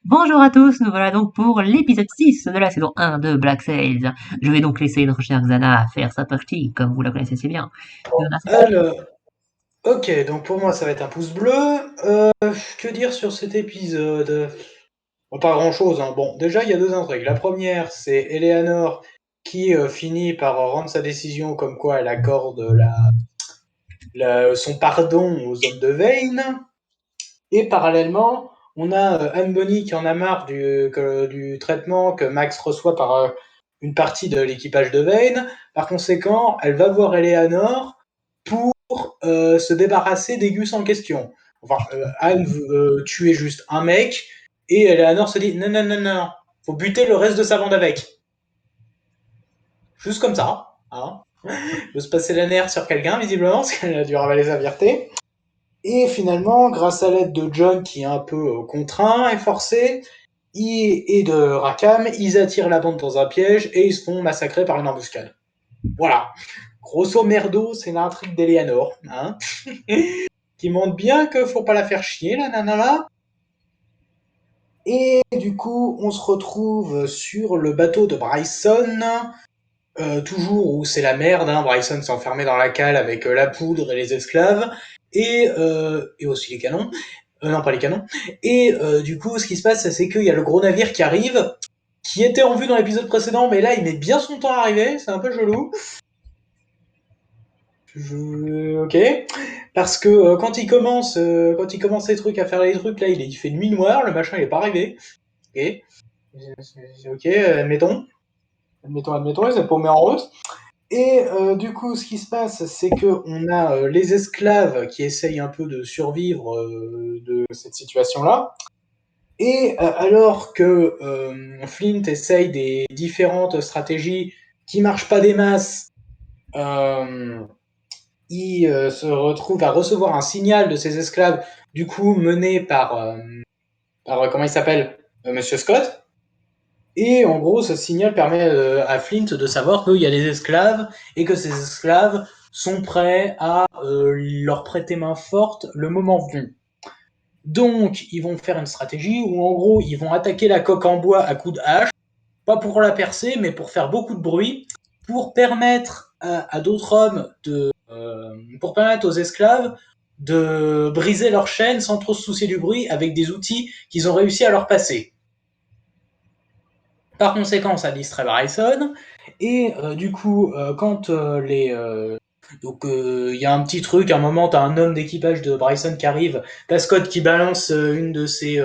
Bonjour à tous, nous voilà donc pour l'épisode 6 de la saison 1 de Black Sails. Je vais donc laisser notre chère Xana faire sa partie, comme vous la connaissez si bien. Xana, c'est parti. Alors, ok, donc pour moi ça va être un pouce bleu. Que dire sur cet épisode? Bon, pas grand-chose, hein. Bon, déjà il y a deux intrigues. La première, c'est Eleanor qui finit par rendre sa décision comme quoi elle accorde son pardon aux hommes de Vayne. Et parallèlement, on a Anne Bonny qui en a marre du traitement que Max reçoit par une partie de l'équipage de Vayne. Par conséquent, elle va voir Eleanor pour se débarrasser des Gus en question. Enfin, Anne veut tuer juste un mec, et Eleanor se dit non, non, non, non, faut buter le reste de sa bande avec. Juste comme ça. Hein. Elle veut se passer la nerf sur quelqu'un, visiblement, parce qu'elle a dû ravaler sa fierté. Et finalement, grâce à l'aide de John, qui est un peu contraint et forcé, et de Rakam, ils attirent la bande dans un piège et ils se font massacrer par une embuscade. Voilà. Grosso merdo, c'est l'intrigue d'Eleanor. Hein qui montre bien qu'il faut pas la faire chier, la nana là. Et du coup, on se retrouve sur le bateau de Bryson, toujours où c'est la merde. Hein. Bryson s'est enfermé dans la cale avec la poudre et les esclaves, et aussi les canons. Non, pas les canons. Et du coup, ce qui se passe, c'est qu'il y a le gros navire qui arrive, qui était en vue dans l'épisode précédent, mais là, il met bien son temps à arriver, c'est un peu chelou. Ok. Parce que quand il commence les trucs à faire les trucs, là, il fait nuit noire, le machin, il est pas arrivé. Ok. Ok, admettons, il s'est paumé en route. Et du coup, ce qui se passe, c'est que on a les esclaves qui essayent un peu de survivre de cette situation-là. Et alors que Flint essaye des différentes stratégies qui marchent pas des masses, euh, il se retrouve à recevoir un signal de ses esclaves, du coup mené par comment il s'appelle, Monsieur Scott. Et en gros, ce signal permet à Flint de savoir qu'il y a des esclaves et que ces esclaves sont prêts à leur prêter main forte le moment venu. Donc, ils vont faire une stratégie où, en gros, ils vont attaquer la coque en bois à coups de hache, pas pour la percer, mais pour faire beaucoup de bruit, pour permettre à d'autres hommes pour permettre aux esclaves de briser leur chaîne sans trop se soucier du bruit avec des outils qu'ils ont réussi à leur passer. Par conséquent, ça distrait Bryson. Et du coup, quand les. Donc, il y a un petit truc, à un moment, t'as un homme d'équipage de Bryson qui arrive, t'as Scott qui balance une de ses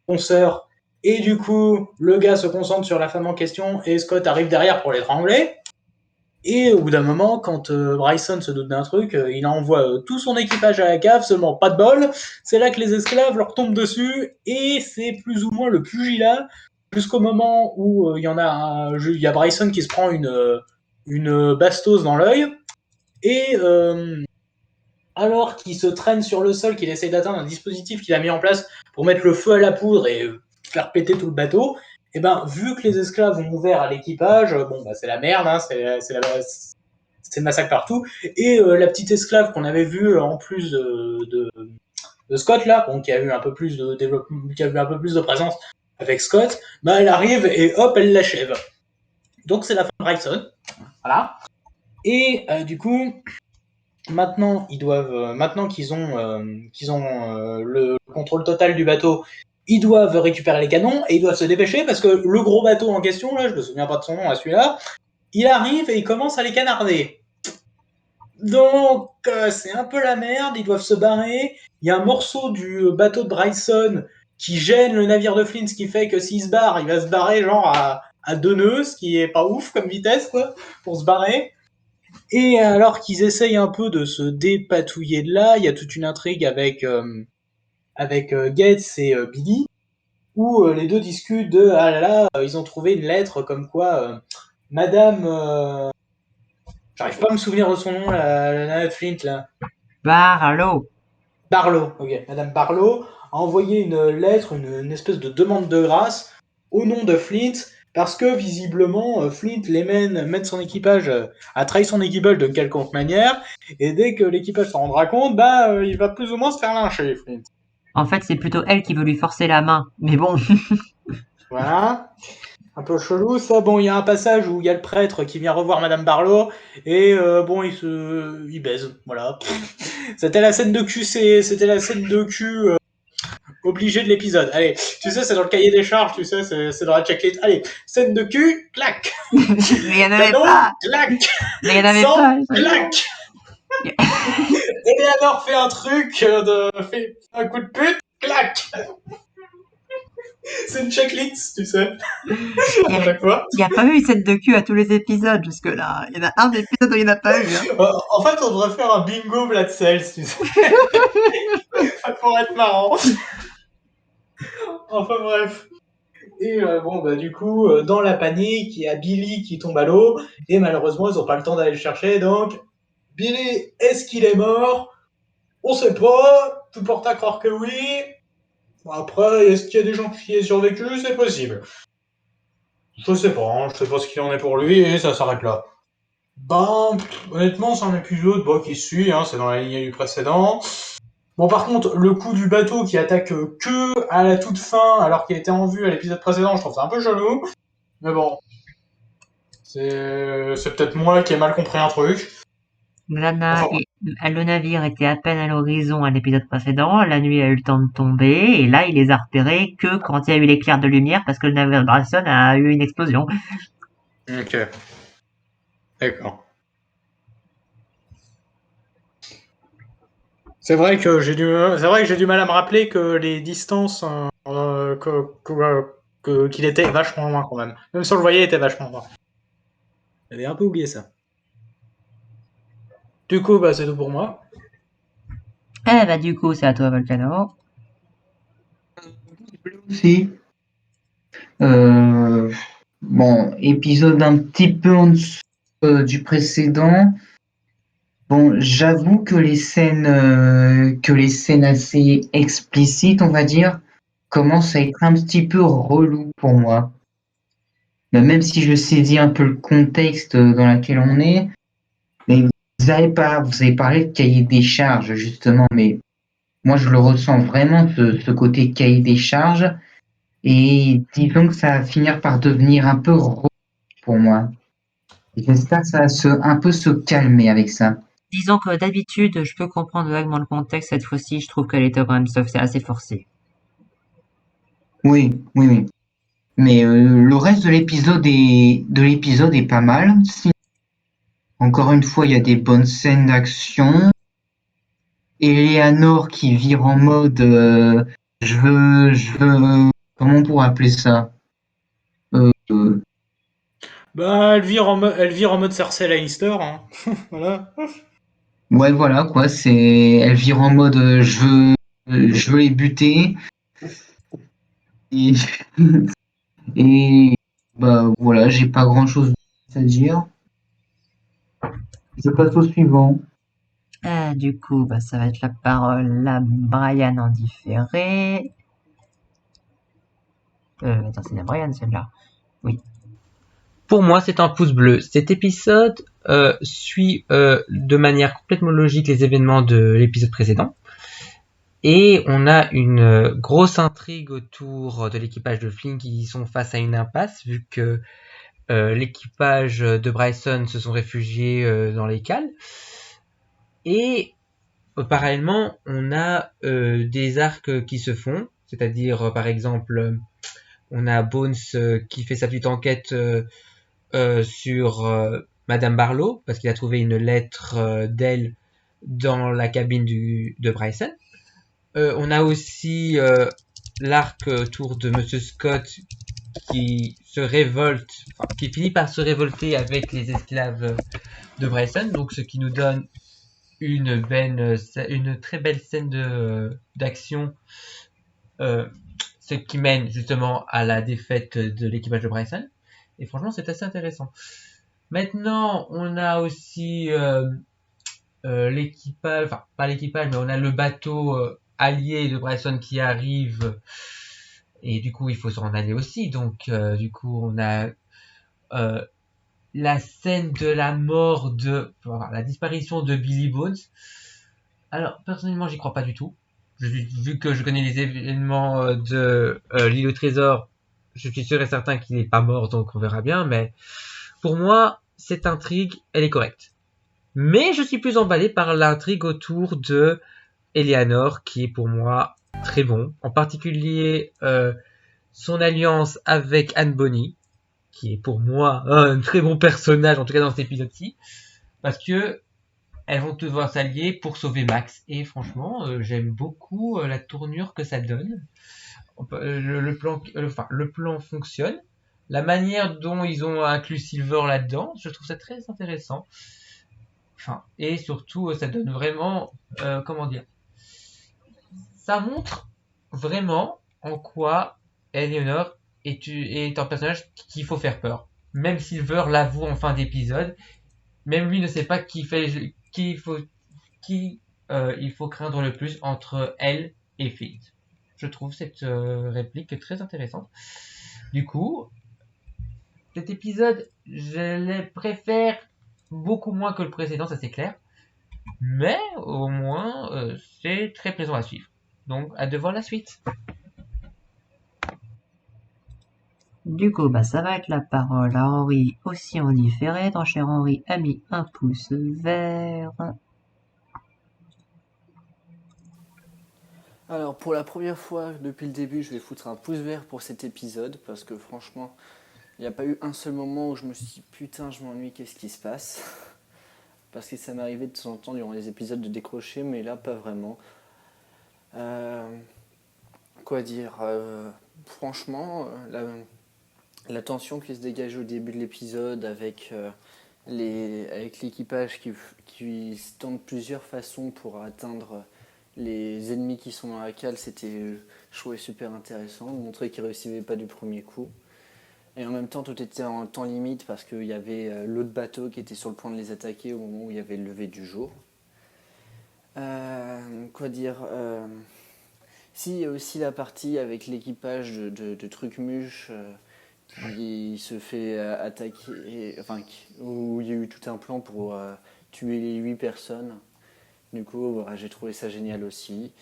consoeurs, et du coup, le gars se concentre sur la femme en question, et Scott arrive derrière pour l'étrangler. Et au bout d'un moment, quand Bryson se doute d'un truc, il envoie tout son équipage à la cave, seulement pas de bol. C'est là que les esclaves leur tombent dessus, et c'est plus ou moins le pugilat, jusqu'au moment où il y a Bryson qui se prend une bastos dans l'œil, et alors qu'il se traîne sur le sol, qu'il essaie d'atteindre un dispositif qu'il a mis en place pour mettre le feu à la poudre et faire péter tout le bateau, et ben vu que les esclaves ont ouvert à l'équipage, bon bah c'est la merde, hein, c'est le massacre partout. Et la petite esclave qu'on avait vue en plus de Scott là, bon, qui a eu un peu plus de développement, qui a eu un peu plus de présence avec Scott, bah elle arrive et hop elle l'achève. Donc c'est la fin de Bryson, voilà. Et du coup, maintenant qu'ils ont le contrôle total du bateau, ils doivent récupérer les canons et ils doivent se dépêcher parce que le gros bateau en question, là, je me souviens pas de son nom à celui-là, il arrive et il commence à les canarder. Donc, c'est un peu la merde, ils doivent se barrer. Il y a un morceau du bateau de Bryson qui gêne le navire de Flint, ce qui fait que s'il se barre, il va se barrer genre à 2 nœuds, ce qui est pas ouf comme vitesse, quoi, pour se barrer. Et alors qu'ils essayent un peu de se dépatouiller de là, il y a toute une intrigue avec Gates et Billy, où les deux discutent de ah là là, ils ont trouvé une lettre comme quoi Madame, j'arrive pas à me souvenir de son nom, la nana de Flint là, Barlow. Barlow, ok, Madame Barlow a envoyé une lettre, une espèce de demande de grâce au nom de Flint, parce que visiblement Flint mène son équipage, a trahi son équipage d'une quelconque manière, et dès que l'équipage s'en rendra compte, bah il va plus ou moins se faire lyncher, Flint. En fait, c'est plutôt elle qui veut lui forcer la main. Mais bon, Voilà. Un peu chelou ça. Bon, il y a un passage où il y a le prêtre qui vient revoir Madame Barlow et bon, il baise. Voilà. C'était la scène de cul, c'était la scène de cul obligée de l'épisode. Allez, tu sais, c'est dans le cahier des charges, tu sais, c'est dans la checklist. Allez, scène de cul, clac. mais il y en avait Cadeau, pas. clac. Mais il y en avait Sang, pas. clac. Eleanor fait un truc, fait un coup de pute, clac. C'est une checklist, tu sais, Il y à avait, chaque fois. il y a pas eu scène de cul à tous les épisodes jusque-là. Il y en a un épisode où il n'y en a pas eu, hein. En fait, on devrait faire un bingo Blood Cells, tu sais. Ça pourrait être marrant. Enfin bref. Et bon, bah du coup, dans la panique, il y a Billy qui tombe à l'eau, et malheureusement, ils n'ont pas le temps d'aller le chercher, donc Billy, est-ce qu'il est mort? On sait pas, tout porte à croire que oui. Bon, après, est-ce qu'il y a des gens qui aient survécu? C'est possible. Je sais pas, hein, je sais pas ce qu'il en est pour lui, et ça s'arrête là. Ben, honnêtement, c'est un épisode qui suit, hein, c'est dans la lignée du précédent. Bon, par contre, le coup du bateau qui attaque que à la toute fin, alors qu'il était en vue à l'épisode précédent, je trouve ça un peu chelou. Mais bon, c'est peut-être moi qui ai mal compris un truc. Lana Enfin, et le navire était à peine à l'horizon à l'épisode précédent. La nuit a eu le temps de tomber et là, il les a repérés que quand il y a eu l'éclair de lumière parce que le navire de Bryson a eu une explosion. ok, d'accord. C'est vrai que j'ai du mal à me rappeler que les distances, qu'il était vachement loin quand même. Même si on le voyait, il était vachement loin. J'avais un peu oublié ça. Du coup, bah, c'est tout pour moi. Eh bah du coup, c'est à toi, Volcano. Aussi. Euh, bon, épisode un petit peu en dessous du précédent. Bon, j'avoue que les scènes assez explicites, on va dire, commencent à être un petit peu relou pour moi. Mais même si je saisis un peu le contexte dans lequel on est, mais vous avez parlé de cahier des charges, justement, mais moi je le ressens vraiment, ce côté cahier des charges. Et disons que ça va finir par devenir un peu relou pour moi. J'espère que ça va un peu se calmer avec ça. Disons que d'habitude, je peux comprendre vaguement le contexte. Cette fois-ci, je trouve qu'elle était quand même c'est assez forcé. Oui, oui, oui. Mais le reste de l'épisode est pas mal. Encore une fois, il y a des bonnes scènes d'action. Eleanor qui vire en mode je veux, comment on pourrait appeler ça? Euh, Bah, elle vire en mode Cersei Lannister, hein. Voilà. ouais, voilà quoi. Elle vire en mode je veux les buter. Et, et bah voilà, j'ai pas grand-chose à dire. Je passe au suivant. Du coup, bah, ça va être la parole à Brian en différé. Attends, c'est la Brian celle-là. Oui. Pour moi, c'est un pouce bleu. Cet épisode suit de manière complètement logique les événements de l'épisode précédent. Et on a une grosse intrigue autour de l'équipage de Flynn qui sont face à une impasse, vu que l'équipage de Bryson se sont réfugiés dans les cales. Et parallèlement, on a des arcs qui se font, c'est-à-dire par exemple, on a Bones qui fait sa petite enquête sur Madame Barlow, parce qu'il a trouvé une lettre d'elle dans la cabine de Bryson. On a aussi l'arc autour de Monsieur Scott qui se révolte, enfin, qui finit par se révolter avec les esclaves de Bryson, donc ce qui nous donne une très belle scène d'action, ce qui mène justement à la défaite de l'équipage de Bryson. Et franchement, c'est assez intéressant. Maintenant, on a aussi l'équipage, enfin pas l'équipage, mais on a le bateau allié de Bryson qui arrive, et du coup il faut s'en aller aussi. Donc du coup on a euh, la scène de la mort enfin, la disparition de Billy Bones. Alors personnellement j'y crois pas du tout. vu que je connais les événements de l'île au trésor, je suis sûr et certain qu'il n'est pas mort, donc on verra bien. Mais pour moi, cette intrigue, elle est correcte. Mais je suis plus emballé par l'intrigue autour de Eleanor, qui est pour moi très bon. En particulier, son alliance avec Anne Bonny, qui est pour moi un très bon personnage, en tout cas dans cet épisode-ci, parce que elles vont devoir s'allier pour sauver Max. Et franchement, j'aime beaucoup la tournure que ça donne. Le plan fonctionne. La manière dont ils ont inclus Silver là-dedans, je trouve ça très intéressant. Et surtout, ça donne vraiment, comment dire, ça montre vraiment en quoi Eleanor est un personnage qu'il faut faire peur. Même Silver l'avoue en fin d'épisode, même lui ne sait pas qui il faut craindre le plus entre elle et Flint. Je trouve cette réplique très intéressante. Du coup, cet épisode, je le préfère beaucoup moins que le précédent, ça c'est clair. Mais au moins, c'est très plaisant à suivre. Donc, hâte de voir la suite. Du coup, ça va être la parole à Henri, aussi en différé. Ton cher Henri a mis un pouce vert. Alors, pour la première fois depuis le début, je vais foutre un pouce vert pour cet épisode, parce que franchement, il n'y a pas eu un seul moment où je me suis dit putain, je m'ennuie, qu'est-ce qui se passe? Parce que ça m'arrivait de temps en temps durant les épisodes de décrocher, mais là, pas vraiment. Quoi dire, franchement, la tension qui se dégage au début de l'épisode avec l'équipage qui se tente plusieurs façons pour atteindre les ennemis qui sont dans la cale, je trouvais super intéressant, montrer qu'ils ne réussissaient pas du premier coup. Et en même temps, tout était en temps limite parce qu'il y avait l'autre bateau qui était sur le point de les attaquer au moment où il y avait le lever du jour. Quoi dire, si, il y a aussi la partie avec l'équipage de Trucmuche qui se fait attaquer, où il y a eu tout un plan pour tuer les 8 personnes. Du coup, voilà, j'ai trouvé ça génial aussi.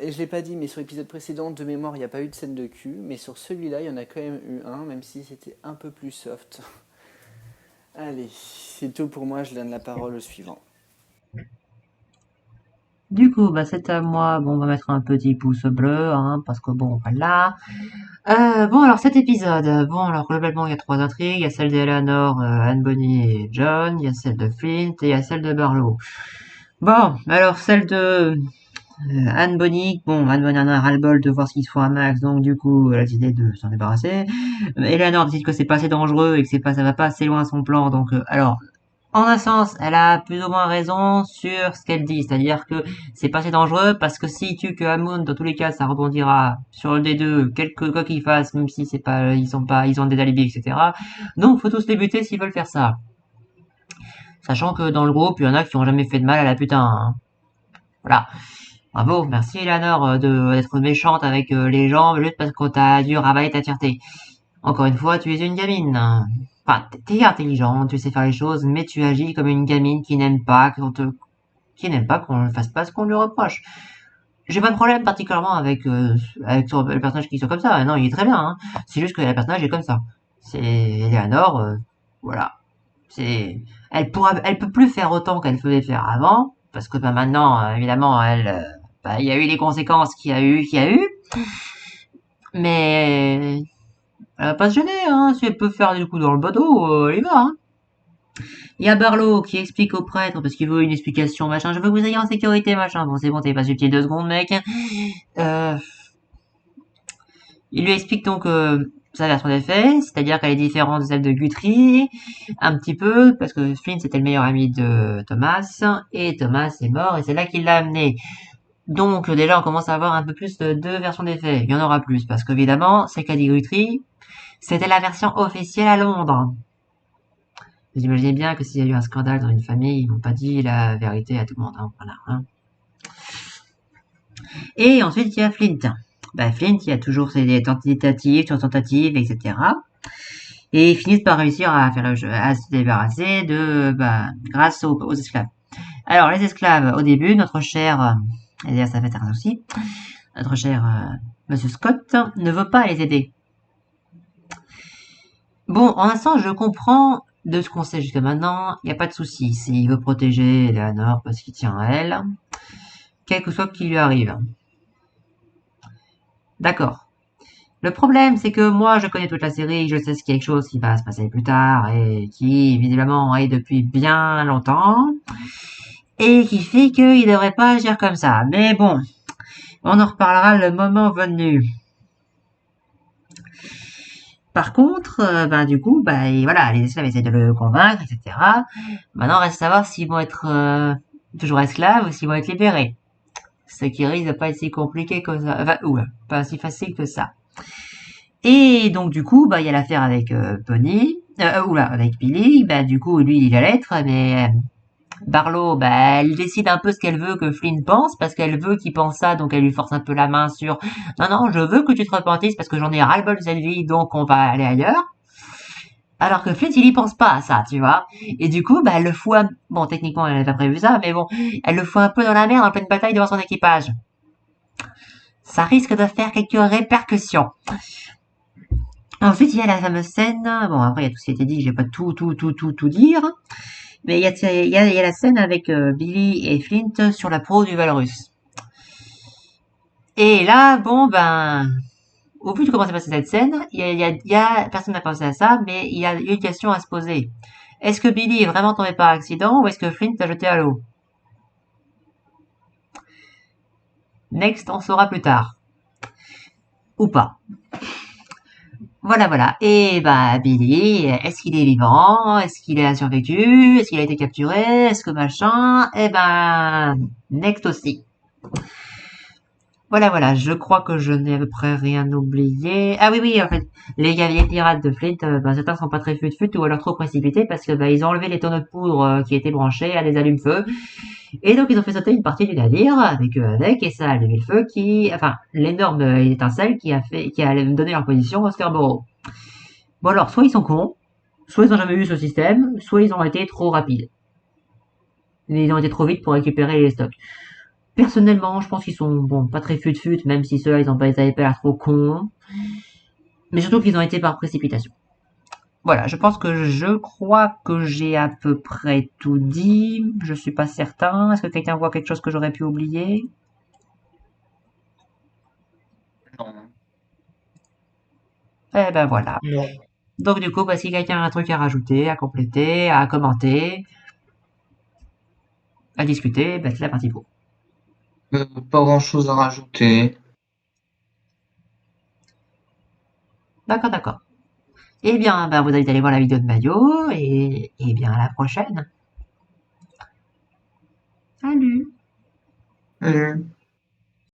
Et je l'ai pas dit, mais sur l'épisode précédent, de mémoire, il n'y a pas eu de scène de cul, mais sur celui-là, il y en a quand même eu un, même si c'était un peu plus soft. Allez, c'est tout pour moi, je donne la parole au suivant. Du coup, c'est à moi. Bon, on va mettre un petit pouce bleu, parce que bon, voilà. Bon, alors cet épisode, bon, alors globalement, il y a 3 intrigues. Il y a celle d'Eleanor, Anne Bonny et John. Il y a celle de Flint et il y a celle de Barlow. Bon, alors celle de Anne Bonny, Anne Bonny en a ras-le-bol de voir ce qu'ils font à Max, donc du coup, elle a décidé de s'en débarrasser. Eleanor décide que c'est pas assez dangereux et que ça va pas assez loin son plan, donc alors, en un sens, elle a plus ou moins raison sur ce qu'elle dit, c'est-à-dire que c'est pas assez dangereux parce que s'ils tuent que Hammond, dans tous les cas, ça rebondira sur le D2, quoi qu'ils fassent, même si c'est pas, ils ont des alibis, etc. Donc, faut tous les buter s'ils veulent faire ça. Sachant que dans le groupe, il y en a qui ont jamais fait de mal à la putain, Voilà. Bravo, merci Eleanor d'être méchante avec les gens juste parce que t'as dû ravaler ta fierté. Encore une fois, tu es une gamine. Enfin, t'es intelligente, tu sais faire les choses, mais tu agis comme une gamine qui n'aime pas qu'on ne fasse pas ce qu'on lui reproche. J'ai pas de problème particulièrement avec le personnage qui soit comme ça. Non, il est très bien. C'est juste que le personnage est comme ça. C'est Eleanor, voilà. Elle peut plus faire autant qu'elle faisait faire avant, parce que maintenant, évidemment, il y a eu les conséquences qu'il y a eu. Mais elle va pas se gêner, si elle peut faire du coup dans le badaud, elle y va, Il y a Barlow qui explique au prêtre, parce qu'il veut une explication, machin, je veux que vous ayez en sécurité, machin. Bon, c'est bon, t'es pas subtil 2 secondes, mec. Il lui explique donc sa version des faits, c'est-à-dire qu'elle est différente de celle de Guthrie, un petit peu, parce que Flynn c'était le meilleur ami de Thomas, et Thomas est mort, et c'est là qu'il l'a amené. Donc déjà on commence à avoir un peu plus de 2 versions des faits, il y en aura plus, parce qu'évidemment, c'est qu'a dit Guthrie, c'était la version officielle à Londres. Vous imaginez bien que s'il y a eu un scandale dans une famille, ils n'ont pas dit la vérité à tout le monde, voilà. Et ensuite il y a Flint. Flint, il y a toujours ses tentatives, etc. Et ils finissent par réussir à se débarrasser grâce aux esclaves. Alors, les esclaves, au début, notre cher, et d'ailleurs ça fait certains aussi, notre cher Monsieur Scott ne veut pas les aider. Bon, en un sens, je comprends de ce qu'on sait jusqu'à maintenant, il n'y a pas de souci. S'il veut protéger Eleanor parce qu'il tient à elle, quel que soit ce qui lui arrive. D'accord. Le problème, c'est que moi, je connais toute la série, je sais ce quelque chose qui va se passer plus tard et qui, visiblement, est depuis bien longtemps et qui fait qu'il devrait pas agir comme ça. Mais bon, on en reparlera le moment venu. Par contre, du coup, et voilà, les esclaves essaient de le convaincre, etc. Maintenant, reste à savoir s'ils vont être toujours esclaves ou s'ils vont être libérés. Ce qui risque de pas être si compliqué que ça. Enfin, ouais, pas si facile que ça. Et donc, du coup, il y a l'affaire avec Bonnie, avec Billy. Du coup, lui, il lit la lettre, mais Barlow, elle décide un peu ce qu'elle veut que Flynn pense, parce qu'elle veut qu'il pense ça, donc elle lui force un peu la main sur « Non, je veux que tu te repentisses parce que j'en ai ras-le-bol de cette vie, donc on va aller ailleurs. » Alors que Flint, il y pense pas à ça, tu vois. Et du coup, elle le fout bon, techniquement, elle avait pas prévu ça, mais bon, elle le fout un peu dans la merde en pleine bataille devant son équipage. Ça risque de faire quelques répercussions. Ensuite, il y a la fameuse scène, bon, après, il y a tout ce qui a été dit, je vais pas tout dire, mais il y a la scène avec Billy et Flint sur la proue du Valrus. Et là, au vu de comment s'est passée cette scène, personne n'a pensé à ça, mais il y a une question à se poser. Est-ce que Billy est vraiment tombé par accident ou est-ce que Flint l'a jeté à l'eau? Next, on saura plus tard. Ou pas. Voilà. Et Billy, est-ce qu'il est vivant? Est-ce qu'il a survécu? Est-ce qu'il a été capturé? Est-ce que machin? Next aussi. Voilà, je crois que je n'ai à peu près rien oublié. Ah oui, en fait, les gaviers pirates de Flint, certains sont pas très fut ou alors trop précipités parce que ils ont enlevé les tonneaux de poudre qui étaient branchés à des allumes-feu. Et donc ils ont fait sauter une partie du navire avec eux et ça a allumé le feu l'énorme étincelle qui a donné leur position au Scarborough. Bon alors, soit ils sont cons, soit ils ont jamais vu ce système, soit ils ont été trop rapides. Ils ont été trop vite pour récupérer les stocks. Personnellement, je pense qu'ils sont, pas très fut, même si ceux-là, ils avaient pas l'air trop cons. Mais surtout qu'ils ont été par précipitation. Voilà, je crois que j'ai à peu près tout dit. Je suis pas certain. Est-ce que quelqu'un voit quelque chose que j'aurais pu oublier? Non. Voilà. Non. Donc du coup, si quelqu'un a un truc à rajouter, à compléter, à commenter, à discuter, c'est la partie pour. Pas grand-chose à rajouter. D'accord. Eh bien, vous allez aller voir la vidéo de Mayo et bien à la prochaine. Salut.